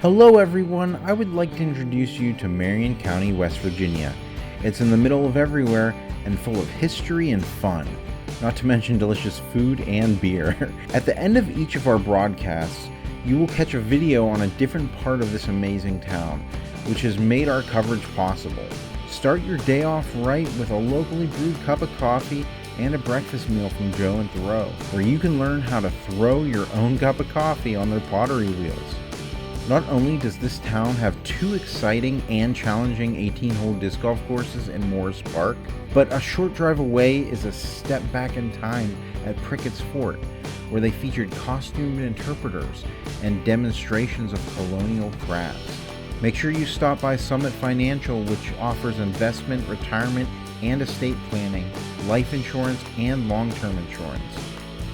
Hello everyone, I would like to introduce you to Marion County, West Virginia. It's in the middle of everywhere and full of history and fun, not to mention delicious food and beer. At the end of each of our broadcasts, you will catch a video on a different part of this amazing town, which has made our coverage possible. Start your day off right with a locally brewed cup of coffee and a breakfast meal from Joe and Crowe, where you can learn how to throw your own cup of coffee on their pottery wheels. Not only does this town have two exciting and challenging 18-hole disc golf courses in Morris Park, but a short drive away is a step back in time at Prickett's Fort, where they featured costumed interpreters and demonstrations of colonial crafts. Make sure you stop by Summit Financial, which offers investment, retirement, and estate planning, life insurance, and long-term insurance.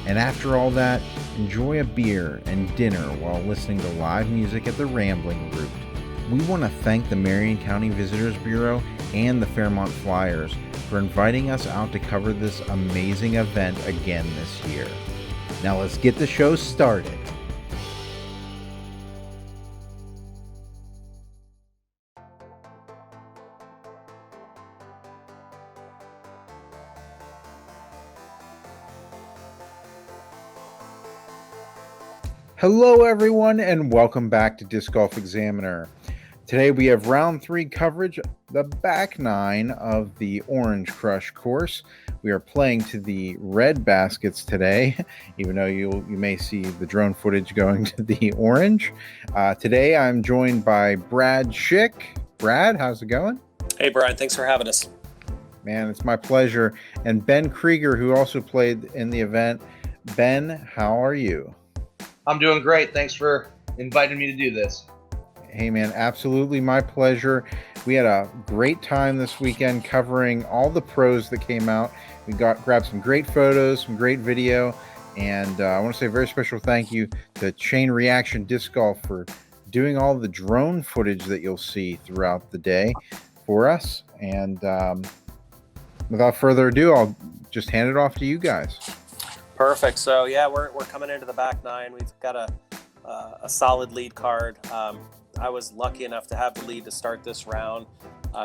And after all that, enjoy a beer and dinner while listening to live music at the Rambling Root. We want to thank the Marion County Visitors Bureau and the Fairmont Flyers for inviting us out to cover this amazing event again this year. Now let's get the show started. Hello everyone and welcome back to Disc Golf Examiner. Today we have round 3 coverage, the back 9 of the Orange Crush course. We are playing to the red baskets today, even though you may see the drone footage going to the orange. Today I'm joined by Brad Schick. Brad, how's it going? Hey Bryan, thanks for having us. Man, it's my pleasure. And Ben Creger, who also played in the event. Ben, how are you? I'm doing great. Thanks for inviting me to do this. Hey man, absolutely my pleasure. We had a great time this weekend covering all the pros that came out. We grabbed some great photos, some great video, and I want to say a very special thank you to Chain Reaction Disc Golf for doing all the drone footage that you'll see throughout the day for us. And without further ado, I'll just hand it off to you guys. Perfect. So yeah, we're coming into the back 9. We've got a solid lead card. I was lucky enough to have the lead to start this round,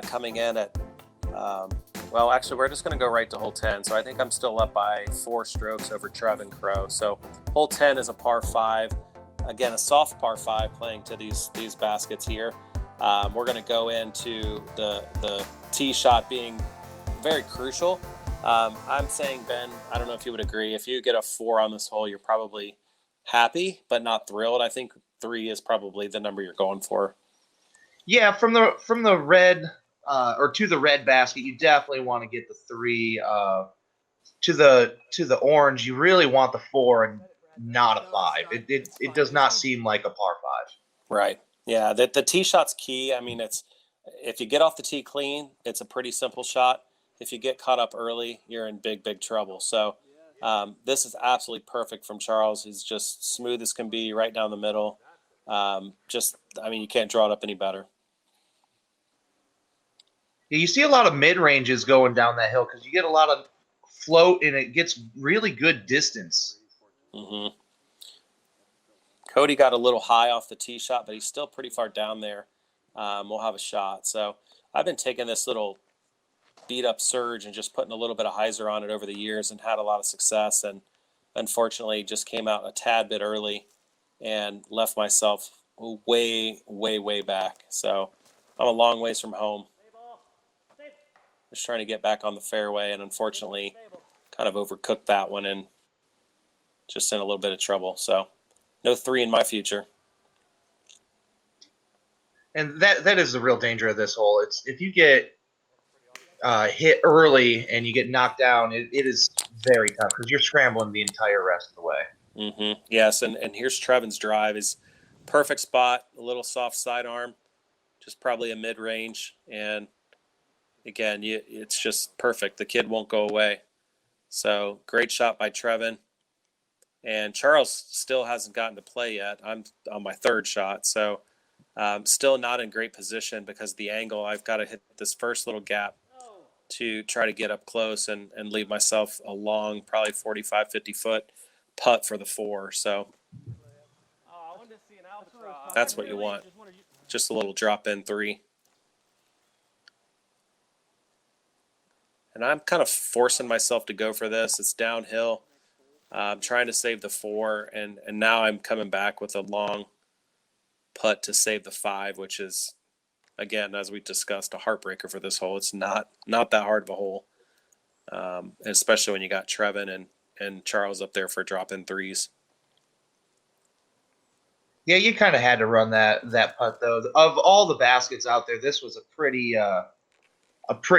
coming in at well, actually we're just going to go right to hole 10. So I think I'm still up by 4 strokes over Trevin Crowe. So hole 10 is a par 5. Again, a soft par 5 playing to these baskets here. We're going to go into the tee shot being very crucial. I'm saying, Ben, I don't know if you would agree. If you get a 4 on this hole, you're probably happy, but not thrilled. I think 3 is probably the number you're going for. Yeah, from the red or to the red basket, you definitely want to get the 3. To the orange, you really want the 4 and not a 5. It does not seem like a par 5. Right. Yeah. The tee shot's key. I mean, it's if you get off the tee clean, it's a pretty simple shot. If you get caught up early, you're in big trouble. So this is absolutely perfect from Charles. He's just smooth as can be, right down the middle. I mean, you can't draw it up any better. Yeah, you see a lot of mid-ranges going down that hill because you get a lot of float and it gets really good distance. Mm-hmm. Cody got a little high off the tee shot, but he's still pretty far down there. We'll have a shot. So I've been taking this little beat up surge and just putting a little bit of hyzer on it over the years and had a lot of success, and unfortunately just came out a tad bit early and left myself way back. So I'm a long ways from home, just trying to get back on the fairway, and unfortunately kind of overcooked that one and just in a little bit of trouble. So no 3 in my future. And that is the real danger of this hole. It's if you get hit early and you get knocked down, it is very tough because you're scrambling the entire rest of the way. Mm-hmm. Yes, and here's Trevin's drive. Is perfect spot, a little soft sidearm, just probably a mid-range, and again, it's just perfect. The kid won't go away. So great shot by Trevin, and Charles still hasn't gotten to play yet. I'm on my 3rd shot, so still not in great position because of the angle. I've got to hit this first little gap to try to get up close and leave myself a long, probably 45, 50 foot putt for the 4. So That's what you want. Just a little drop in 3. And I'm kind of forcing myself to go for this. It's downhill. I'm trying to save the 4, and now I'm coming back with a long putt to save the 5, which is, again, as we discussed, a heartbreaker for this hole. It's not that hard of a hole, especially when you got Trevin and Charles up there for drop-in 3s. Yeah, you kind of had to run that putt though. Of all the baskets out there, this was a pretty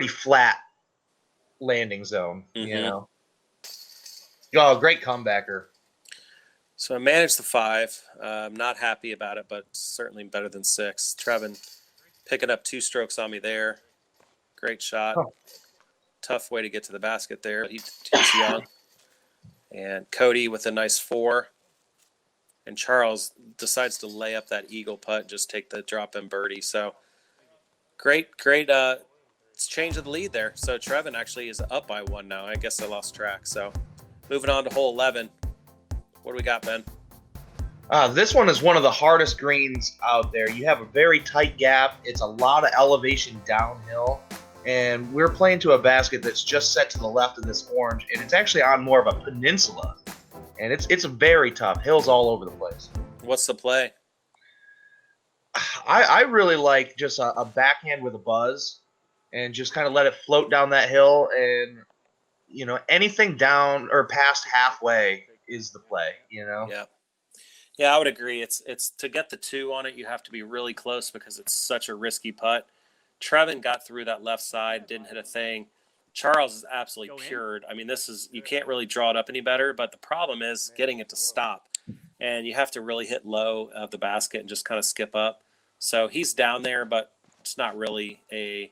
flat landing zone. Mm-hmm. You know. Oh, great comebacker. So I managed the 5. I'm not happy about it, but certainly better than 6. Trevin picking up 2 strokes on me there. Great shot. Oh. Tough way to get to the basket there. He's young. And Cody with a nice 4. And Charles decides to lay up that eagle putt and just take the drop-in birdie. So great it's change of the lead there. So Trevin actually is up by 1 now. I guess I lost track. So moving on to hole 11. What do we got, Ben? This one is one of the hardest greens out there. You have a very tight gap. It's a lot of elevation downhill. And we're playing to a basket that's just set to the left of this orange. And it's actually on more of a peninsula. And it's very tough. Hills all over the place. What's the play? I really like just a backhand with a buzz and just kind of let it float down that hill. And, you know, anything down or past halfway is the play, you know? Yeah, I would agree. It's to get the 2 on it, you have to be really close because it's such a risky putt. Trevin got through that left side, didn't hit a thing. Charles is absolutely cured. I mean, you can't really draw it up any better, but the problem is getting it to stop. And you have to really hit low of the basket and just kind of skip up. So he's down there, but it's not really a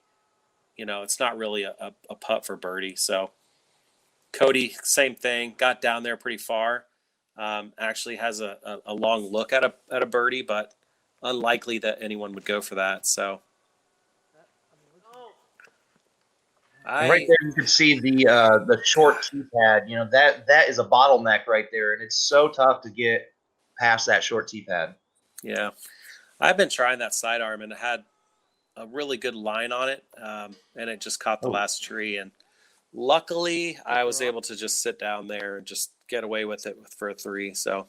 putt for birdie. So Cody, same thing, got down there pretty far. Actually has a long look at a birdie, but unlikely that anyone would go for that. So right there, you can see the short tee pad. You know, that is a bottleneck right there, and it's so tough to get past that short tee pad. Yeah, I've been trying that sidearm, and it had a really good line on it, and it just caught the last tree. And luckily, I was able to just sit down there and just get away with it for a 3. So.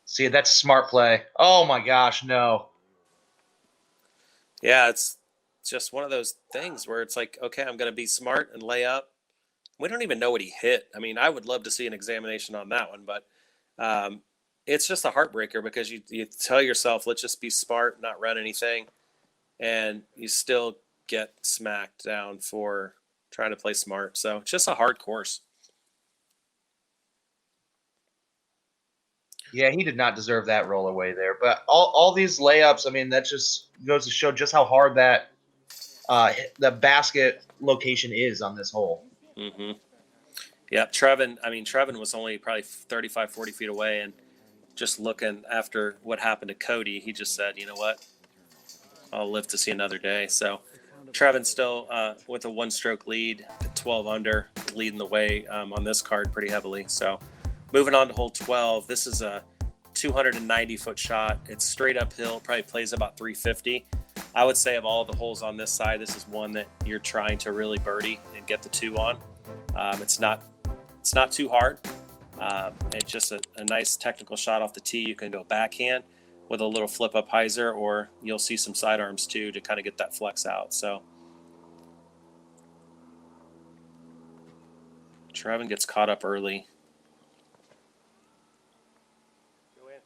See, that's a smart play. Oh, my gosh, no. Yeah, it's just one of those things where it's like, okay, I'm going to be smart and lay up. We don't even know what he hit. I mean, I would love to see an examination on that one, but it's just a heartbreaker because you tell yourself, let's just be smart, not run anything, and you still get smacked down for trying to play smart. So it's just a hard course. Yeah, he did not deserve that roll away there. But all these layups, I mean, that just goes to show just how hard that the basket location is on this hole. Mm-hmm. Yeah, Trevin was only probably 35, 40 feet away, and just looking after what happened to Cody, he just said, you know what, I'll live to see another day. So Trevin still with a 1-stroke lead, 12 under, leading the way on this card pretty heavily. So moving on to hole 12, this is a 290-foot shot. It's straight uphill, probably plays about 350. I would say of all the holes on this side, this is one that you're trying to really birdie and get the 2 on. It's not too hard. It's just a nice technical shot off the tee. You can go backhand with a little flip up hyzer, or you'll see some sidearms too to kind of get that flex out. So Trevin gets caught up early.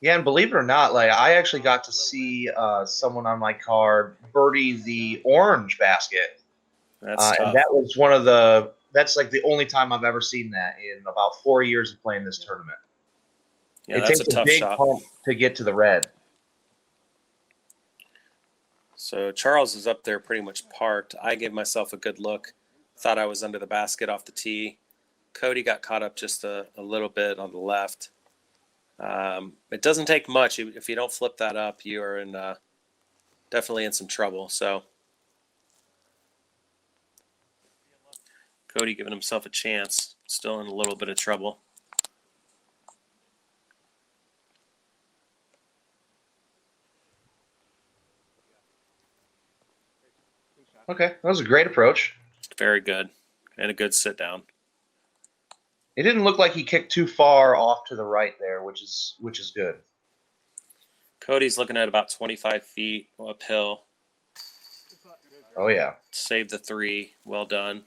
Yeah, and believe it or not, like I actually got to see someone on my card birdie the orange basket. That's tough. And that was that's like the only time I've ever seen that in about 4 years of playing this tournament. Yeah, it that's takes a tough big shot pump to get to the red. So Charles is up there pretty much parked. I gave myself a good look. Thought I was under the basket off the tee. Cody got caught up just a little bit on the left. It doesn't take much. If you don't flip that up, you are definitely in some trouble. So Cody giving himself a chance. Still in a little bit of trouble. Okay, that was a great approach. Very good. And a good sit down. It didn't look like he kicked too far off to the right there, which is good. Cody's looking at about 25 feet uphill. Oh, yeah. Save the 3. Well done.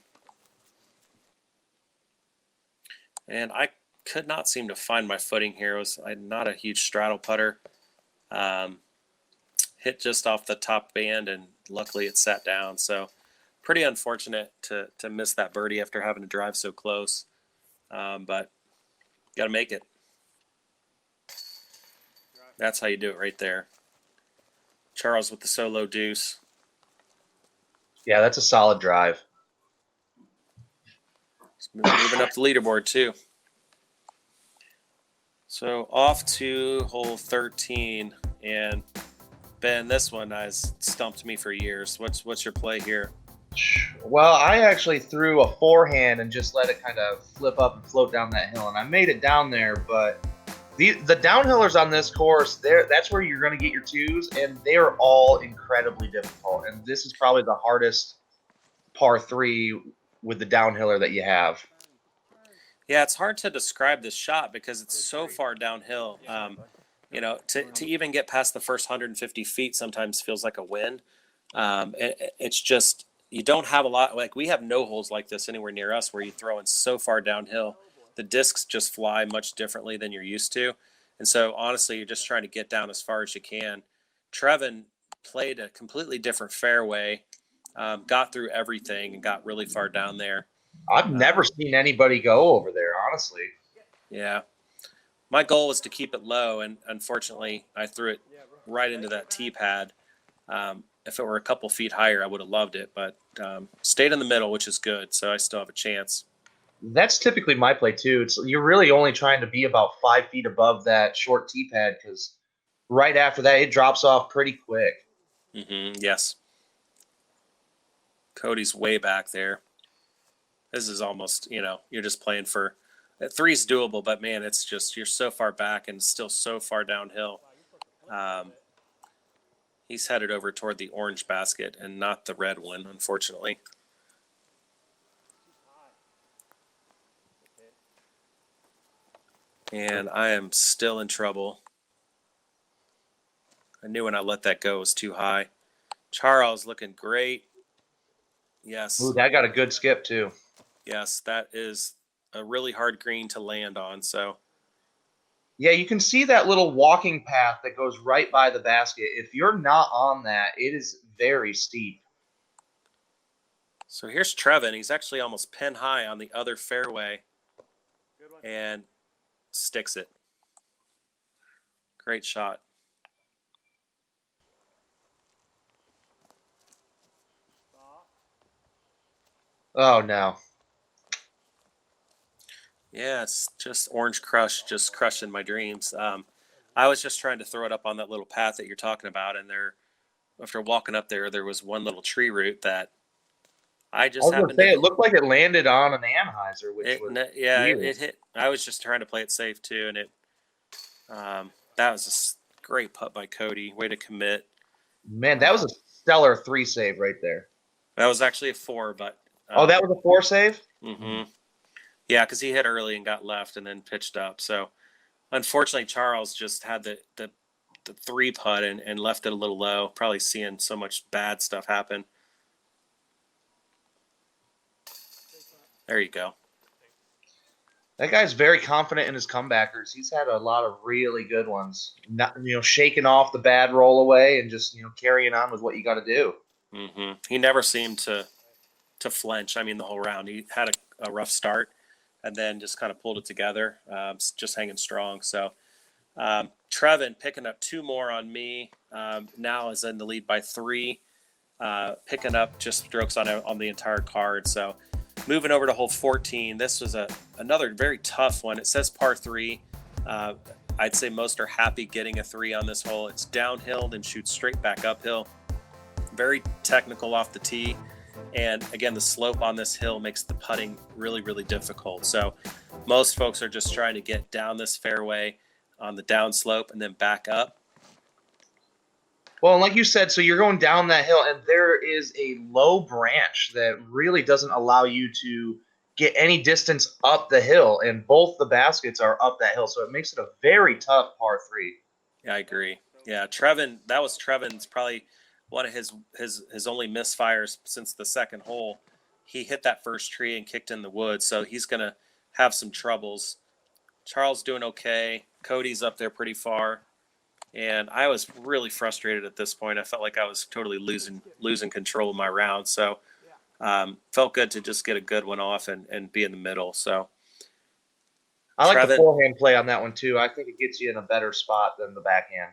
And I could not seem to find my footing here. It was not a huge straddle putter. Hit just off the top band, and luckily it sat down. So pretty unfortunate to miss that birdie after having to drive so close. But got to make it. That's how you do it right there. Charles with the solo deuce. Yeah, that's a solid drive. Moving up the leaderboard, too. So off to hole 13. And, Ben, this one has stumped me for years. What's your play here? Well, I actually threw a forehand and just let it kind of flip up and float down that hill. And I made it down there, but the downhillers on this course, that's where you're going to get your 2s, and they are all incredibly difficult. And this is probably the hardest par 3 with the downhiller that you have. Yeah, it's hard to describe this shot because it's so far downhill. To even get past the first 150 feet sometimes feels like a win. It's just, you don't have a lot. Like, we have no holes like this anywhere near us where you throw in so far downhill. The discs just fly much differently than you're used to. And so, honestly, you're just trying to get down as far as you can. Trevin played a completely different fairway, got through everything, and got really far down there. I've never seen anybody go over there, honestly. Yeah. My goal was to keep it low, and unfortunately, I threw it right into that tee pad. If it were a couple feet higher, I would have loved it, but stayed in the middle, which is good, so I still have a chance. That's typically my play, too. You're really only trying to be about 5 feet above that short tee pad because right after that, it drops off pretty quick. Mm-hmm, yes. Cody's way back there. This is almost, you're just playing for – 3's doable, but, man, it's just you're so far back and still so far downhill. He's headed over toward the orange basket and not the red one, unfortunately. And I am still in trouble. I knew when I let that go it was too high. Charles looking great. Yes. Ooh, that got a good skip, too. Yes, that is a really hard green to land on. So, yeah, you can see that little walking path that goes right by the basket. If you're not on that, it is very steep. So here's Trevin. He's actually almost pin high on the other fairway and sticks it. Great shot. Oh, no. Yeah, it's just Orange Crush, just crushing my dreams. I was just trying to throw it up on that little path that you're talking about, and after walking up there, there was one little tree root that I just happened to say. It looked like it landed on an Anheuser, it hit. I was just trying to play it safe too, and that was a great putt by Cody. Way to commit. Man, that was a stellar 3 save right there. That was actually a 4, but that was a 4 save? Mm-hmm. Yeah, because he hit early and got left and then pitched up. So, unfortunately, Charles just had the 3 putt and left it a little low, probably seeing so much bad stuff happen. There you go. That guy's very confident in his comebackers. He's had a lot of really good ones. Not, shaking off the bad roll away and just, carrying on with what you got to do. Mm-hmm. He never seemed to flinch. I mean, the whole round. He had a rough start and then just kind of pulled it together, just hanging strong. So Trevin picking up 2 more on me. Now is in the lead by 3, picking up just strokes on the entire card. So moving over to hole 14, this was another very tough one. It says par 3. I'd say most are happy getting a 3 on this hole. It's downhill, then shoots straight back uphill. Very technical off the tee. And again, the slope on this hill makes the putting really, really difficult. So most folks are just trying to get down this fairway on the downslope and then back up. Well, and like you said, so you're going down that hill, and there is a low branch that really doesn't allow you to get any distance up the hill, and both the baskets are up that hill, so it makes it a very tough par 3. Yeah, I agree. Yeah, Trevin, that was Trevin's probably one of his only misfires since the second hole. He hit that first tree and kicked in the woods, so he's going to have some troubles. Charles doing okay. Cody's up there pretty far. And I was really frustrated at this point. I felt like I was totally losing control of my round. So felt good to just get a good one off and be in the middle. So I like the forehand play on that one too. I think it gets you in a better spot than the backhand.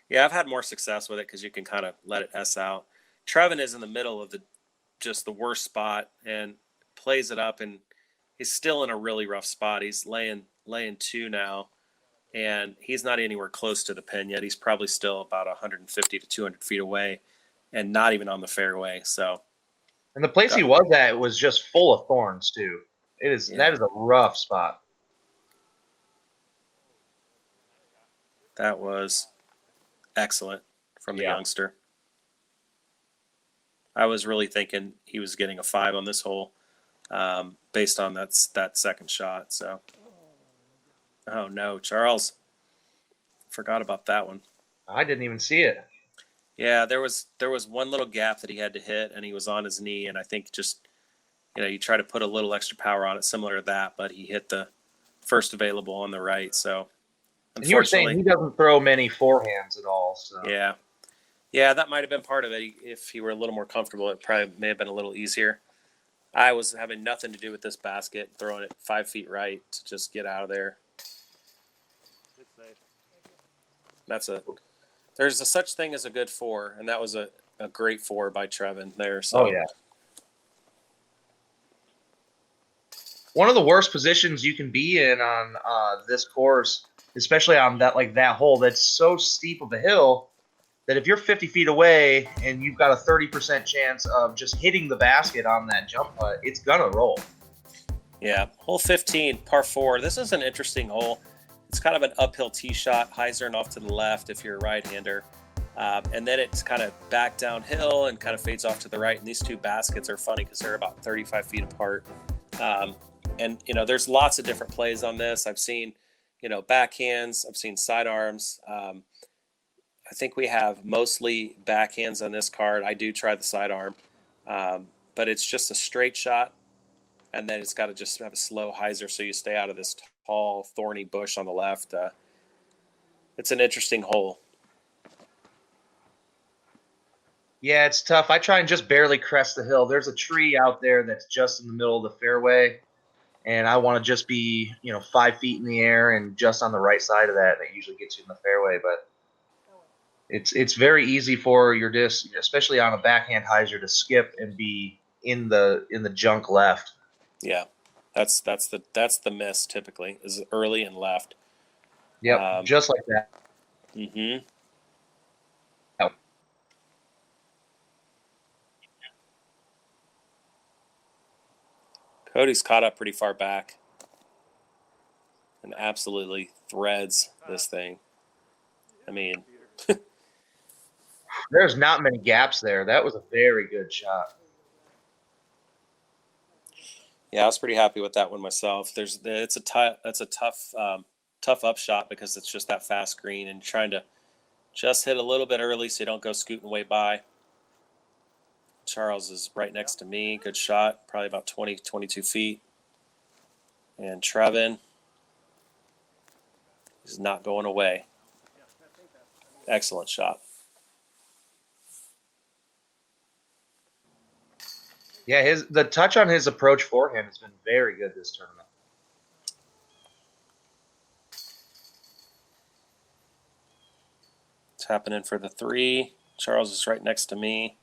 Yeah, I've had more success with it because you can kind of let it S out. Trevin is in the middle of just the worst spot and plays it up, and he's still in a really rough spot. He's laying 2 now. And he's not anywhere close to the pin yet. He's probably still about 150 to 200 feet away and not even on the fairway. So, and the place he was at was just full of thorns too. That is a rough spot. That was excellent from the youngster. I was really thinking he was getting a 5 on this hole based on that second shot. So. Oh no, Charles. Forgot about that one. I didn't even see it. Yeah, there was one little gap that he had to hit, and he was on his knee, and I think just you try to put a little extra power on it, similar to that, but he hit the first available on the right. So and you were saying he doesn't throw many forehands at all. So yeah, that might have been part of it. If he were a little more comfortable, it probably may have been a little easier. I was having nothing to do with this basket, throwing it 5 feet right to just get out of there. There's a such thing as a good 4, and that was a great 4 by Trevin there. So. Oh yeah. One of the worst positions you can be in on this course, especially on that hole that's so steep of a hill, that if you're 50 feet away and you've got a 30% chance of just hitting the basket on that jump putt, it's gonna roll. Yeah, hole 15, par 4. This is an interesting hole. It's kind of an uphill tee shot, hyzering off to the left if you're a right-hander. And then it's kind of back downhill and kind of fades off to the right. And these two baskets are funny because they're about 35 feet apart. And there's lots of different plays on this. I've seen, backhands. I've seen sidearms. I think we have mostly backhands on this card. I do try the sidearm. But it's just a straight shot. And then it's got to just have a slow hyzer so you stay out of this tall, thorny bush on the left. It's an interesting hole. Yeah, it's tough. I try and just barely crest the hill. There's a tree out there that's just in the middle of the fairway, and I want to just be, 5 feet in the air and just on the right side of that. And it usually gets you in the fairway, but it's very easy for your disc, especially on a backhand hyzer, to skip and be in the junk left. Yeah, that's the miss typically, is early and left. Yep, just like that. Mm-hmm. Yep. Cody's caught up pretty far back and absolutely threads this thing. I mean, there's not many gaps there. That was a very good shot. Yeah, I was pretty happy with that one myself. It's a tough up shot because it's just that fast green and trying to just hit a little bit early so you don't go scooting way by. Charles is right next to me. Good shot, probably about 20, 22 feet. And Trevin is not going away. Excellent shot. Yeah, the touch on his approach forehand has been very good this tournament. It's happening for the 3. Charles is right next to me.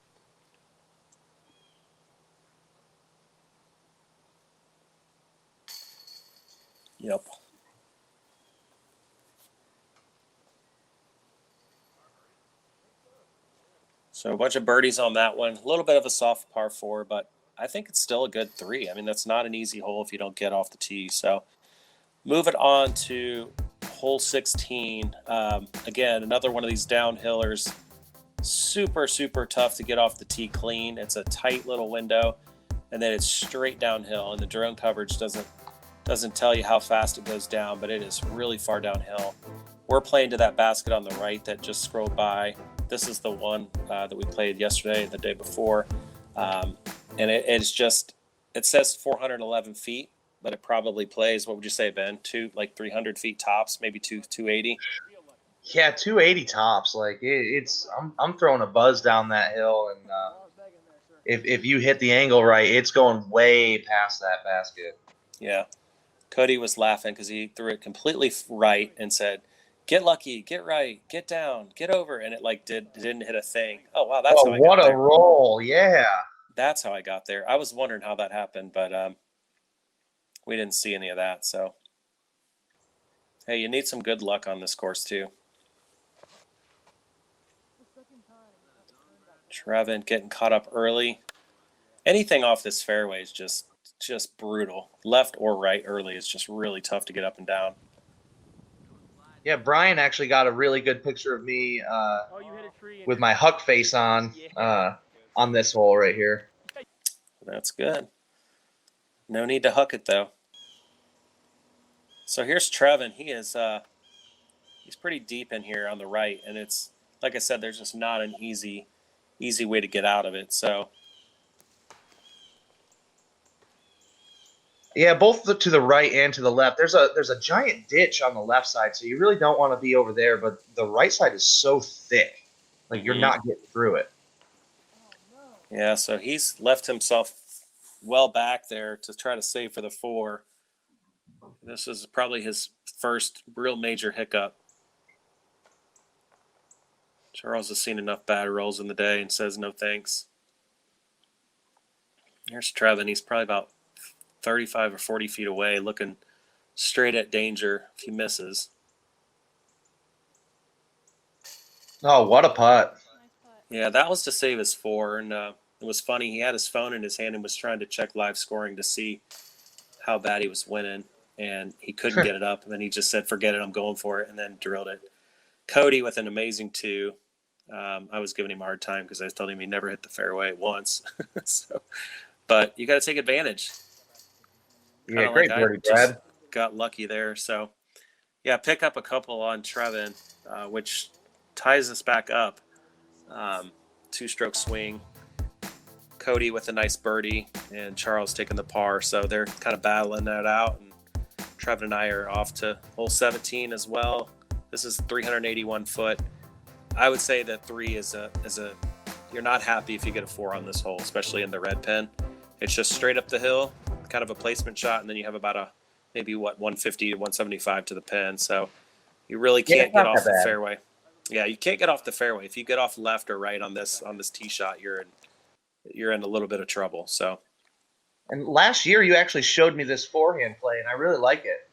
Yep. So a bunch of birdies on that one. A little bit of a soft par 4, but I think it's still a good 3. I mean, that's not an easy hole if you don't get off the tee. So moving on to hole 16. Again, another one of these downhillers. Super, super tough to get off the tee clean. It's a tight little window, and then it's straight downhill, and the drone coverage doesn't tell you how fast it goes down, but it is really far downhill. We're playing to that basket on the right that just scrolled by. This is the one that we played yesterday and the day before. And it's just, it says 411 feet, but it probably plays, what would you say, Ben? 300 feet tops, maybe 280? Yeah, 280 tops. Like I'm throwing a buzz down that hill, and if you hit the angle right, it's going way past that basket. Yeah. Cody was laughing because he threw it completely right and said, "Get lucky, get right, get down, get over," and it didn't hit a thing. Oh wow, that's how I got what there. a roll! Yeah, that's how I got there. I was wondering how that happened, but we didn't see any of that. So hey, you need some good luck on this course too. Trevin getting caught up early. Anything off this fairway is just brutal. Left or right early is just really tough to get up and down. Yeah, Bryan actually got a really good picture of me with my huck face on this hole right here. That's good. No need to huck it though. So here's Trevin. He is he's pretty deep in here on the right, and it's like I said, there's just not an easy way to get out of it. So yeah, both to the right and to the left. There's a giant ditch on the left side, so you really don't want to be over there. But the right side is so thick, like you're not getting through it. Yeah, so he's left himself well back there to try to save for the 4. This is probably his first real major hiccup. Charles has seen enough bad rolls in the day and says no thanks. Here's Trevin. He's probably about 35 or 40 feet away, looking straight at danger if he misses. Oh, what a putt. Yeah, that was to save his 4. And it was funny. He had his phone in his hand and was trying to check live scoring to see how bad he was winning. And he couldn't get it up. And then he just said, forget it, I'm going for it, and then drilled it. Cody with an amazing 2. I was giving him a hard time because I was telling him he never hit the fairway once. But you got to take advantage. Yeah, great birdie, Brad. Got lucky there. So, yeah, pick up a couple on Trevin, which ties us back up. 2-stroke swing. Cody with a nice birdie, and Charles taking the par. So they're kind of battling that out. And Trevin and I are off to hole 17 as well. This is 381 foot. I would say that 3 is a you're not happy if you get a 4 on this hole, especially in the red pen. It's just straight up the hill, kind of a placement shot, and then you have about maybe 150 to 175 to the pin. So you really can't get off the fairway. Yeah, you can't get off the fairway. If you get off left or right on this tee shot, you're in a little bit of trouble. So. And last year you actually showed me this forehand play, and I really like it.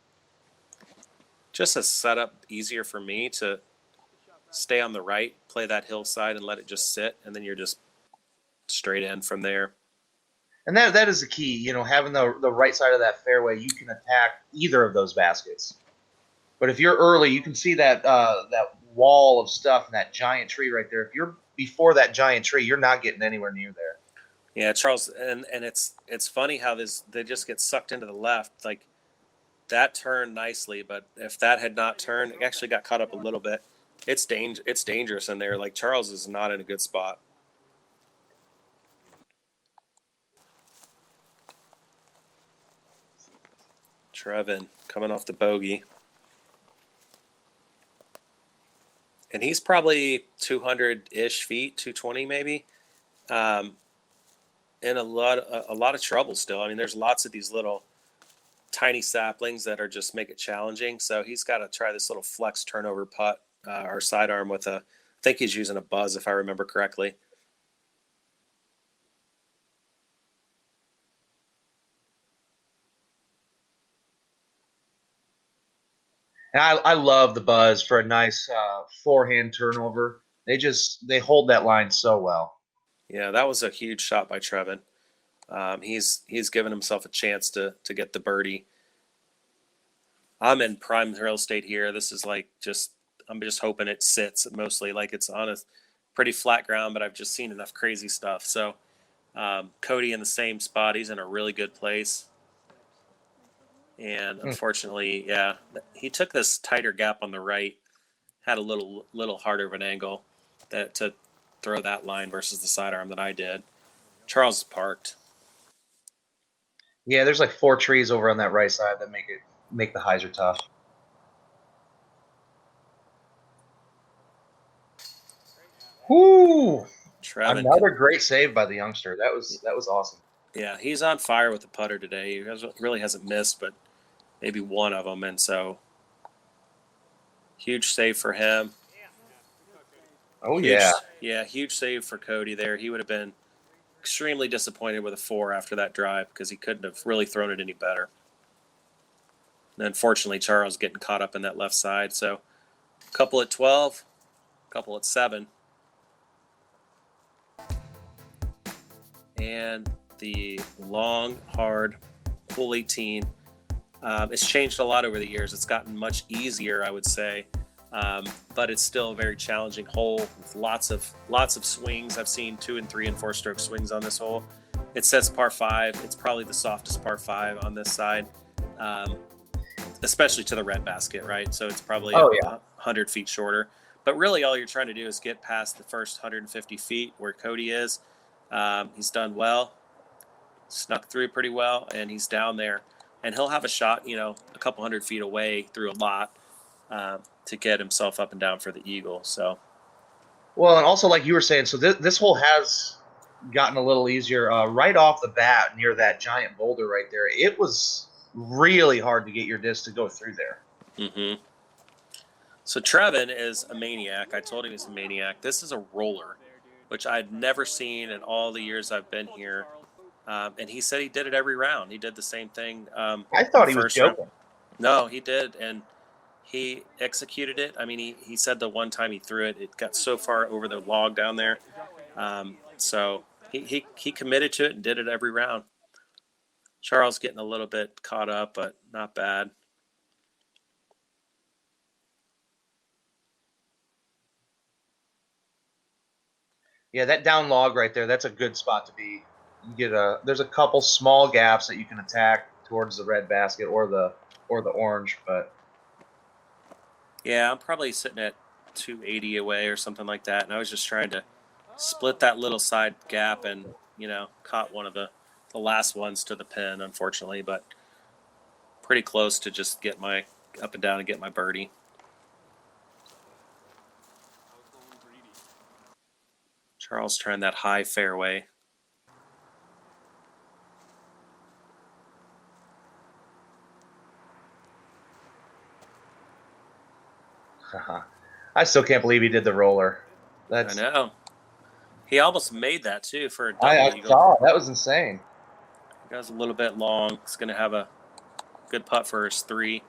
Just a setup easier for me to stay on the right, play that hillside, and let it just sit, and then you're just straight in from there. And that is the key, having the right side of that fairway, you can attack either of those baskets. But if you're early, you can see that wall of stuff and that giant tree right there. If you're before that giant tree, you're not getting anywhere near there. Yeah, Charles, and it's funny how they just get sucked into the left. Like, that turned nicely, but if that had not turned, it actually got caught up a little bit. It's dangerous in there. Like, Charles is not in a good spot. Trevin coming off the bogey. And he's probably 200-ish feet, 220 maybe. In a lot of trouble still. I mean, there's lots of these little tiny saplings that are just make it challenging. So he's got to try this little flex turnover putt or sidearm with I think he's using a buzz if I remember correctly. And I love the buzz for a nice forehand turnover. They hold that line so well. Yeah, that was a huge shot by Trevin. He's given himself a chance to get the birdie. I'm in prime real estate here. This is like I'm just hoping it sits mostly, like it's on a pretty flat ground, but I've just seen enough crazy stuff. So Cody in the same spot. He's in a really good place. And unfortunately, yeah, he took this tighter gap on the right, had a little harder of an angle to throw that line versus the sidearm that I did. Charles is parked. Yeah, there's like 4 trees over on that right side that make the hyzer tough. Whoo! Trevin, another great save by the youngster. That was awesome. Yeah, he's on fire with the putter today. He really hasn't missed, but maybe one of them, and so huge save for him. Oh yeah, huge save for Cody there. He would have been extremely disappointed with a 4 after that drive because he couldn't have really thrown it any better. And unfortunately, Charles getting caught up in that left side. So a couple at 12, a couple at 7. And the long, hard hole 18. It's changed a lot over the years. It's gotten much easier, I would say. But it's still a very challenging hole with lots of swings. I've seen 2 and 3 and 4 stroke swings on this hole. It says par 5. It's probably the softest par 5 on this side, especially to the red basket, right? So it's probably 100 feet shorter. But really all you're trying to do is get past the first 150 feet where Cody is. He's done well, snuck through pretty well, and he's down there. And he'll have a shot, a couple 100 feet away through a lot to get himself up and down for the eagle. So, well, and also like you were saying, so this hole has gotten a little easier right off the bat near that giant boulder right there. It was really hard to get your disc to go through there. Mm-hmm. So Trevin is a maniac. I told him he's a maniac. This is a roller, which I'd never seen in all the years I've been here. And he said he did it every round. He did the same thing. I thought he was joking. Round. No, he did, and he executed it. I mean, he said the one time he threw it, it got so far over the log down there. So he committed to it and did it every round. Charles getting a little bit caught up, but not bad. Yeah, that down log right there, that's a good spot to be. There's a couple small gaps that you can attack towards the red basket or the orange, but yeah, I'm probably sitting at 280 away or something like that, and I was just trying to split that little side gap and caught one of the last ones to the pin, unfortunately, but pretty close to just get my up and down and get my birdie. Charles trying that high fairway. I still can't believe he did the roller. I know. He almost made that too for a double I eagle. saw that was insane. He goes a little bit long. He's going to have a good putt for his 3.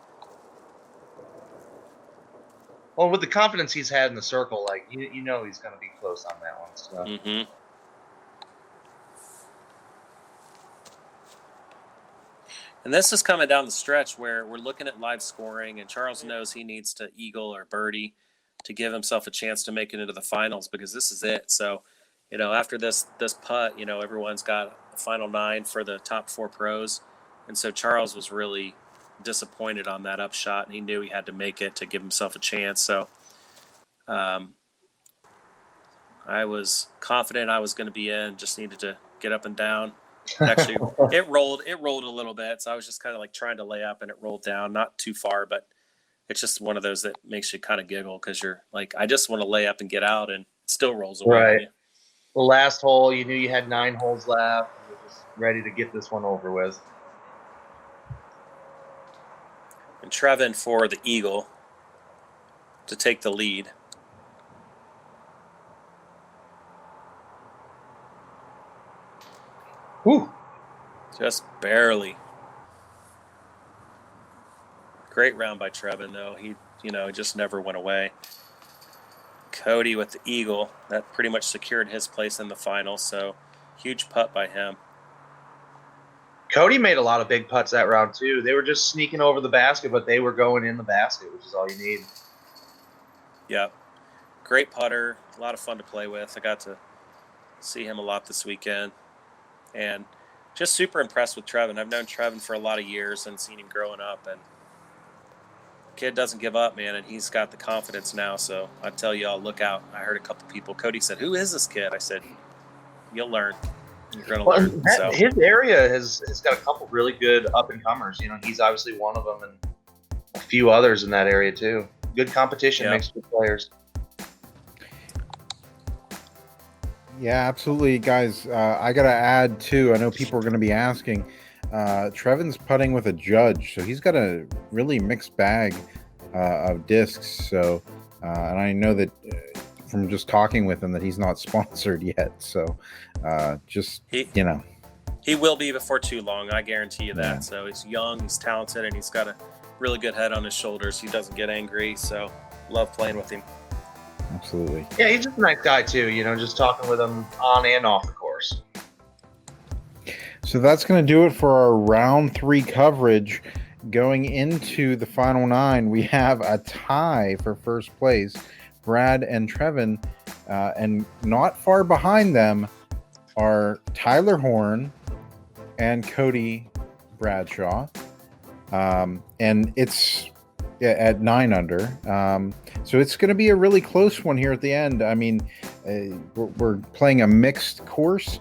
Well, with the confidence he's had in the circle, like he's going to be close on that one. So. Mm-hmm. And this is coming down the stretch where we're looking at live scoring, and Charles knows he needs to eagle or birdie to give himself a chance to make it into the finals because this is it. So, after this putt, everyone's got a final 9 for the top 4 pros. And so Charles was really disappointed on that upshot, and he knew he had to make it to give himself a chance. So I was confident I was going to be in, just needed to get up and down. Actually, it rolled a little bit, so I was just kind of like trying to lay up, and it rolled down, not too far, but it's just one of those that makes you kind of giggle because you're like, I just want to lay up and get out, and it still rolls away. Right. The last hole, you knew you had 9 holes left. You were just ready to get this one over with. And Trevin for the eagle to take the lead. Whew. Just barely. Great round by Trevin, though. He just never went away. Cody with the eagle. That pretty much secured his place in the final, so huge putt by him. Cody made a lot of big putts that round, too. They were just sneaking over the basket, but they were going in the basket, which is all you need. Yep. Great putter. A lot of fun to play with. I got to see him a lot this weekend. And just super impressed with Trevin. I've known Trevin for a lot of years and seen him growing up. And kid doesn't give up, man, and he's got the confidence now. So I tell you all, look out. I heard a couple people. Cody said, "Who is this kid?" I said, "You'll learn. You're going to learn." So his area has got a couple really good up-and-comers. You know, he's obviously one of them, and a few others in that area, too. Good competition makes good players. Yeah, absolutely, guys. I got to add, too, I know people are going to be asking, Trevin's putting with a judge, so he's got a really mixed bag of discs. So, and I know that from just talking with him that he's not sponsored yet. So, you know. He will be before too long, I guarantee you that. Yeah. So he's young, he's talented, and he's got a really good head on his shoulders. He doesn't get angry, so love playing with him. Absolutely. Yeah, he's just a nice guy, too, you know, just talking with him on and off the course. So that's going to do it for our round 3 coverage. Going into the final 9, we have a tie for first place, Brad and Trevin, and not far behind them are Tyler Horn and Cody Bradshaw, and it's at 9 under. So it's going to be a really close one here at the end. I mean, we're playing a mixed course.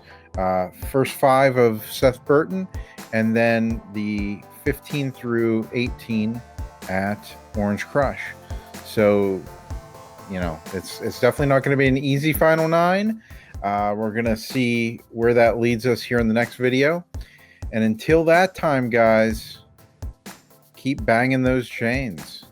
First 5 of Seth Burton, and then the 15 through 18 at Orange Crush. So, you know, it's definitely not going to be an easy final 9. We're going to see where that leads us here in the next video. And until that time, guys, keep banging those chains.